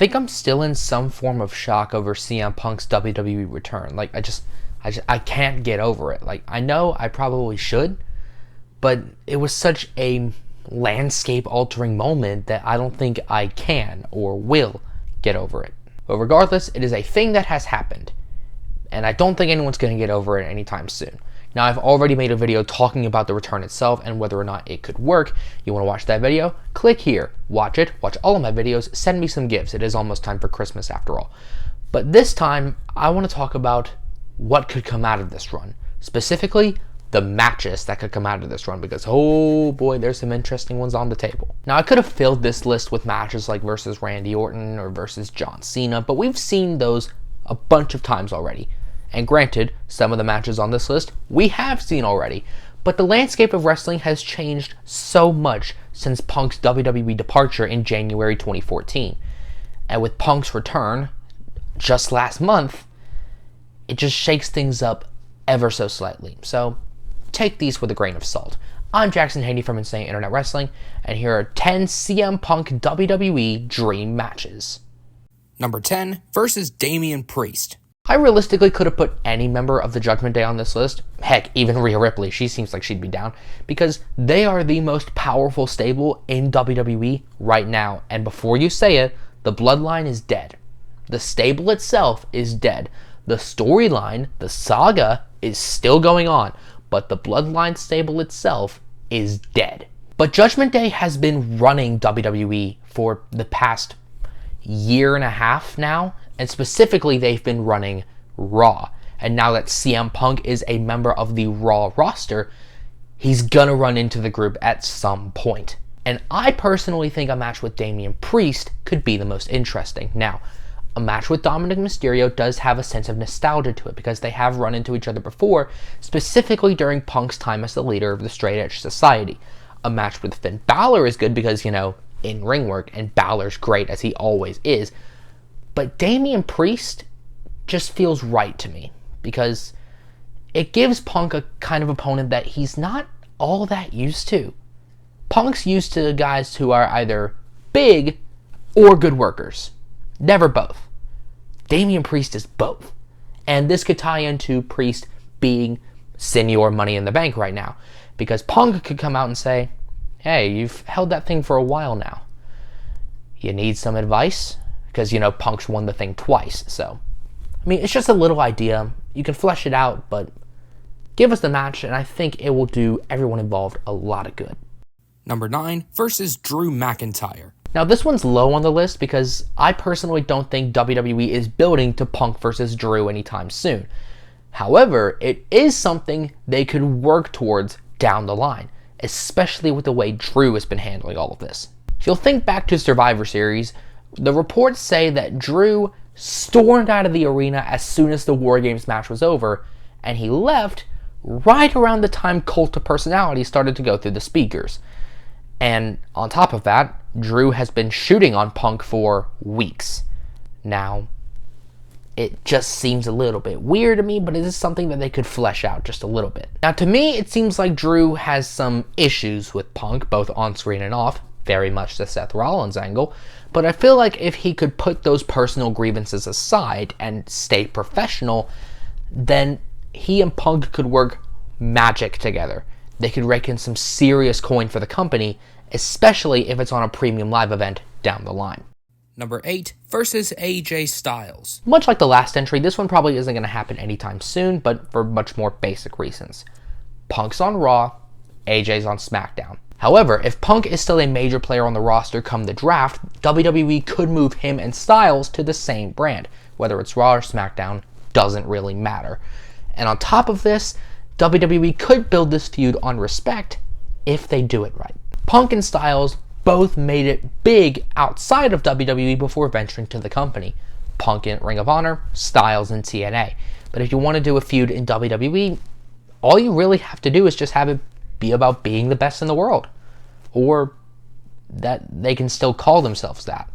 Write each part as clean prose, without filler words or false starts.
think I'm still in some form of shock over CM Punk's WWE return. Like, I can't get over it. Like, I know I probably should, but it was such a landscape-altering moment that I don't think I can or will get over it. But regardless, it is a thing that has happened, and I don't think anyone's going to get over it anytime soon. Now, I've already made a video talking about the return itself and whether or not it could work. You want to watch that video? Click here, watch it, watch all of my videos, send me some gifts. It is almost time for Christmas after all. But this time, I want to talk about what could come out of this run. Specifically, the matches that could come out of this run, because oh boy, there's some interesting ones on the table. Now, I could have filled this list with matches like versus Randy Orton or versus John Cena, but we've seen those a bunch of times already. And granted, some of the matches on this list we have seen already, but the landscape of wrestling has changed so much since Punk's WWE departure in January 2014. And with Punk's return just last month, it just shakes things up ever so slightly. So take these with a grain of salt. I'm Jackson Haney from Insane Internet Wrestling, and here are 10 CM Punk WWE dream matches. Number 10, versus Damian Priest. I realistically could have put any member of the Judgment Day on this list. Heck, even Rhea Ripley, she seems like she'd be down, because they are the most powerful stable in WWE right now. And before you say it, the bloodline is dead. The stable itself is dead. The storyline, the saga, is still going on, but the bloodline stable itself is dead. But Judgment Day has been running WWE for the past year and a half now, and specifically they've been running Raw. And now that CM Punk is a member of the Raw roster, he's gonna run into the group at some point. And I personally think a match with Damian Priest could be the most interesting. Now, a match with Dominic Mysterio does have a sense of nostalgia to it because they have run into each other before, specifically during Punk's time as the leader of the Straight Edge Society. A match with Finn Balor is good because, you know, in ring work, and Balor's great as he always is. But Damian Priest just feels right to me because it gives Punk a kind of opponent that he's not all that used to. Punk's used to guys who are either big or good workers. Never both. Damian Priest is both. And this could tie into Priest being senior Money in the Bank right now, because Punk could come out and say, hey, you've held that thing for a while now. You need some advice? Because, you know, Punk's won the thing twice, so. I mean, it's just a little idea. You can flesh it out, but give us the match, and I think it will do everyone involved a lot of good. Number 9, versus Drew McIntyre. Now, this one's low on the list because I personally don't think WWE is building to Punk versus Drew anytime soon. However, it is something they could work towards down the line, especially with the way Drew has been handling all of this. If you'll think back to Survivor Series, the reports say that Drew stormed out of the arena as soon as the War Games match was over, and he left right around the time Cult of Personality started to go through the speakers. And on top of that, Drew has been shooting on Punk for weeks. Now, it just seems a little bit weird to me, but it is something that they could flesh out just a little bit. Now, to me, it seems like Drew has some issues with Punk, both on screen and off, very much the Seth Rollins angle, but I feel like if he could put those personal grievances aside and stay professional, then he and Punk could work magic together. They could rake in some serious coin for the company, especially if it's on a premium live event down the line. Number 8, versus AJ Styles. Much like the last entry, this one probably isn't going to happen anytime soon, but for much more basic reasons. Punk's on Raw, AJ's on SmackDown. However, if Punk is still a major player on the roster come the draft, WWE could move him and Styles to the same brand. Whether it's Raw or SmackDown, doesn't really matter. And on top of this, WWE could build this feud on respect if they do it right. Punk and Styles both made it big outside of WWE before venturing to the company. Punk in Ring of Honor, Styles in TNA. But if you want to do a feud in WWE, all you really have to do is just have it be about being the best in the world. Or that they can still call themselves that.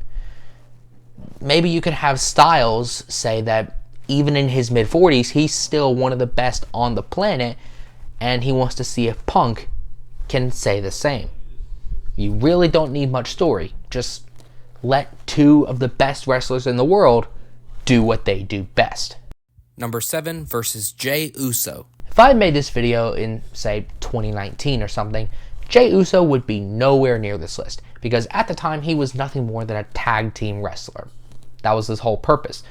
Maybe you could have Styles say that even in his mid-40s, he's still one of the best on the planet, and he wants to see if Punk can say the same. You really don't need much story. Just let two of the best wrestlers in the world do what they do best. Number 7 versus Jey Uso. If I had made this video in, say, 2019 or something, Jey Uso would be nowhere near this list, because at the time he was nothing more than a tag team wrestler. That was his whole purpose.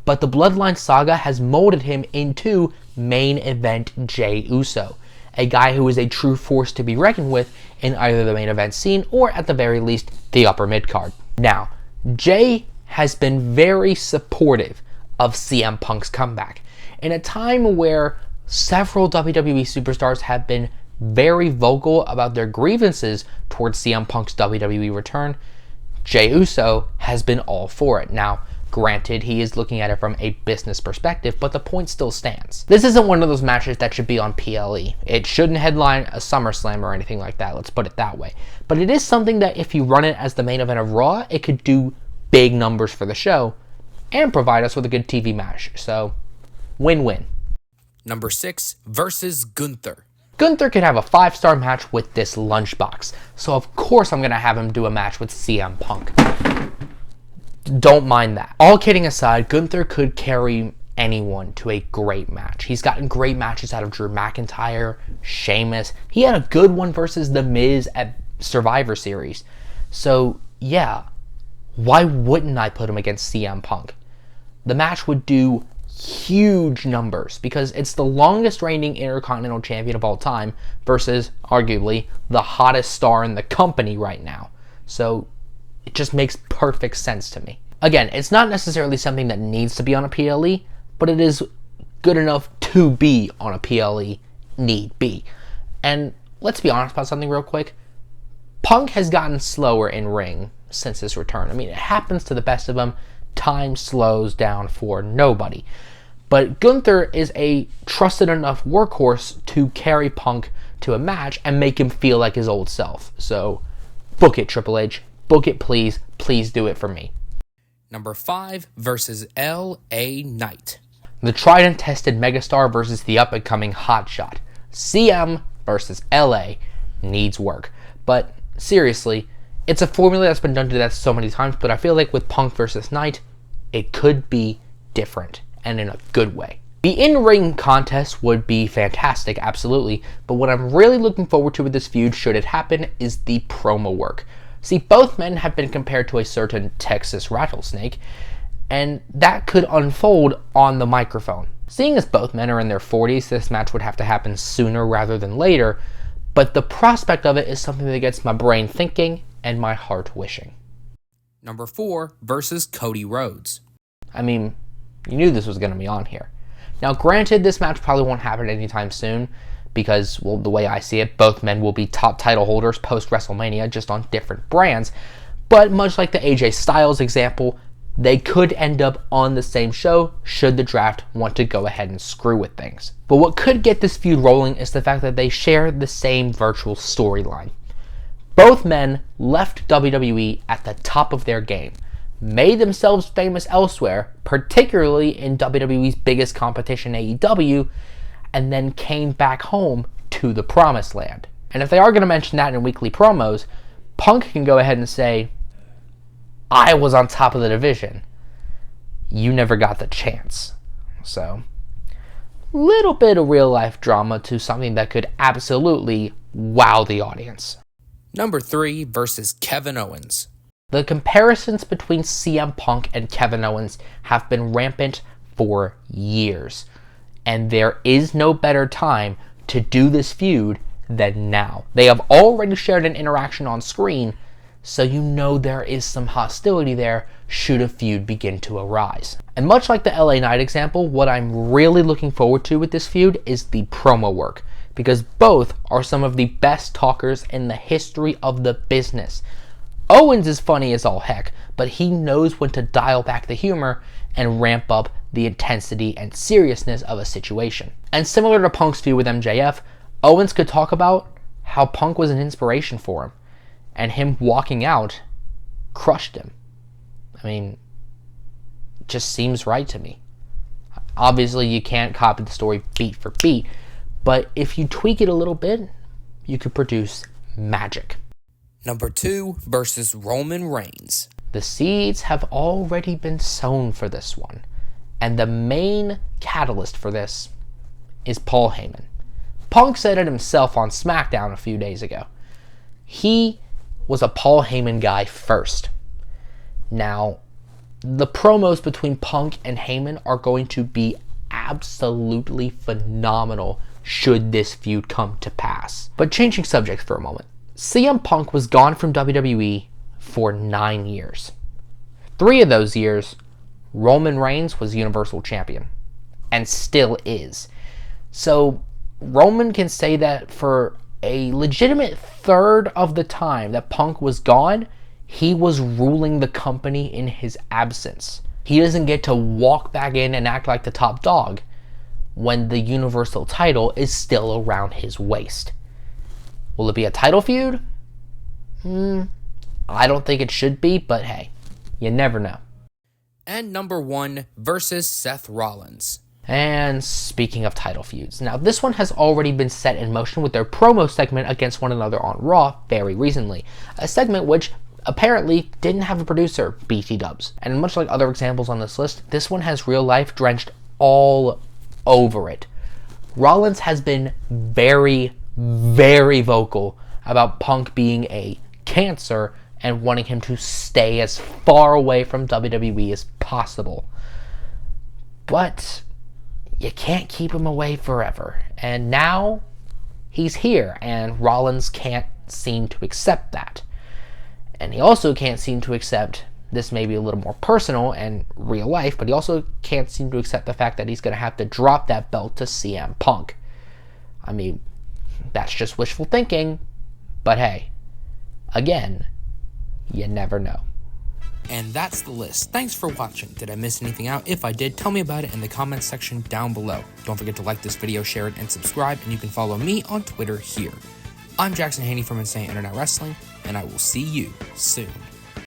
But the Bloodline saga has molded him into main event Jey Uso, a guy who is a true force to be reckoned with in either the main event scene or at the very least the upper mid card. Now, Jey has been very supportive of CM Punk's comeback. In a time where several WWE superstars have been very vocal about their grievances towards CM Punk's WWE return, Jey Uso has been all for it. Now, granted, he is looking at it from a business perspective, but the point still stands. This isn't one of those matches that should be on PLE. It shouldn't headline a SummerSlam or anything like that, let's put it that way. But it is something that if you run it as the main event of Raw, it could do big numbers for the show and provide us with a good TV match. So, win-win. Number 6 versus Gunther. Gunther could have a 5-star match with this lunchbox, so of course I'm going to have him do a match with CM Punk. Don't mind that. All kidding aside, Gunther could carry anyone to a great match. He's gotten great matches out of Drew McIntyre, Sheamus. He had a good one versus The Miz at Survivor Series. So, yeah, why wouldn't I put him against CM Punk? The match would do huge numbers because it's the longest reigning Intercontinental Champion of all time versus, arguably, the hottest star in the company right now. So, it just makes perfect sense to me. Again, it's not necessarily something that needs to be on a PLE, but it is good enough to be on a PLE need be. And let's be honest about something real quick. Punk has gotten slower in ring since his return. I mean, it happens to the best of them. Time slows down for nobody. But Gunther is a trusted enough workhorse to carry Punk to a match and make him feel like his old self. So, book it, Triple H. Book it, please. Please do it for me. Number 5 versus L.A. Knight. The tried and tested megastar versus the up-and-coming hotshot. CM versus LA needs work. But seriously, it's a formula that's been done to death so many times, but I feel like with Punk versus Knight, it could be different, and in a good way. The in-ring contest would be fantastic, absolutely, but what I'm really looking forward to with this feud, should it happen, is the promo work. See, both men have been compared to a certain Texas rattlesnake, and that could unfold on the microphone. Seeing as both men are in their 40s, this match would have to happen sooner rather than later, but the prospect of it is something that gets my brain thinking and my heart wishing. Number 4 versus Cody Rhodes. I mean, you knew this was going to be on here. Now, granted, this match probably won't happen anytime soon because, well, the way I see it, both men will be top title holders post-WrestleMania, just on different brands. But much like the AJ Styles example, they could end up on the same show should the draft want to go ahead and screw with things. But what could get this feud rolling is the fact that they share the same virtual storyline. Both men left WWE at the top of their game, made themselves famous elsewhere, particularly in WWE's biggest competition, AEW, and then came back home to the promised land. And if they are going to mention that in weekly promos, Punk can go ahead and say, I was on top of the division. You never got the chance. So, little bit of real life drama to something that could absolutely wow the audience. Number 3 versus Kevin Owens. The comparisons between CM Punk and Kevin Owens have been rampant for years. And there is no better time to do this feud than now. They have already shared an interaction on screen, so you know there is some hostility there should a feud begin to arise. And much like the LA Knight example, what I'm really looking forward to with this feud is the promo work, because both are some of the best talkers in the history of the business. Owens is funny as all heck, but he knows when to dial back the humor and ramp up the intensity and seriousness of a situation. And similar to Punk's feud with MJF, Owens could talk about how Punk was an inspiration for him, and him walking out crushed him. I mean, it just seems right to me. Obviously, you can't copy the story beat for beat, but if you tweak it a little bit, you could produce magic. Number 2 versus Roman Reigns. The seeds have already been sown for this one. And the main catalyst for this is Paul Heyman. Punk said it himself on SmackDown a few days ago. He was a Paul Heyman guy first. Now, the promos between Punk and Heyman are going to be absolutely phenomenal should this feud come to pass. But changing subjects for a moment. CM Punk was gone from WWE for 9 years. 3 of those years, Roman Reigns was Universal Champion. And still is. So, Roman can say that for a legitimate third of the time that Punk was gone, he was ruling the company in his absence. He doesn't get to walk back in and act like the top dog when the Universal title is still around his waist. Will it be a title feud? I don't think it should be, but hey, you never know. And number 1 versus Seth Rollins. And speaking of title feuds, now this one has already been set in motion with their promo segment against one another on Raw very recently. A segment which apparently didn't have a producer, BT Dubs. And much like other examples on this list, this one has real life drenched all over it. Rollins has been very, very vocal about Punk being a cancer and wanting him to stay as far away from WWE as possible. But you can't keep him away forever. And now he's here, and Rollins can't seem to accept that. And he also can't seem to accept, this may be a little more personal and real life, but he also can't seem to accept the fact that he's going to have to drop that belt to CM Punk. I mean, that's just wishful thinking, but hey, again, you never know. And that's the list. Thanks for watching. Did I miss anything out? If I did, tell me about it in the comments section down below. Don't forget to like this video, share it, and subscribe, and you can follow me on Twitter here. I'm Jackson Haney from Insane Internet Wrestling, and I will see you soon.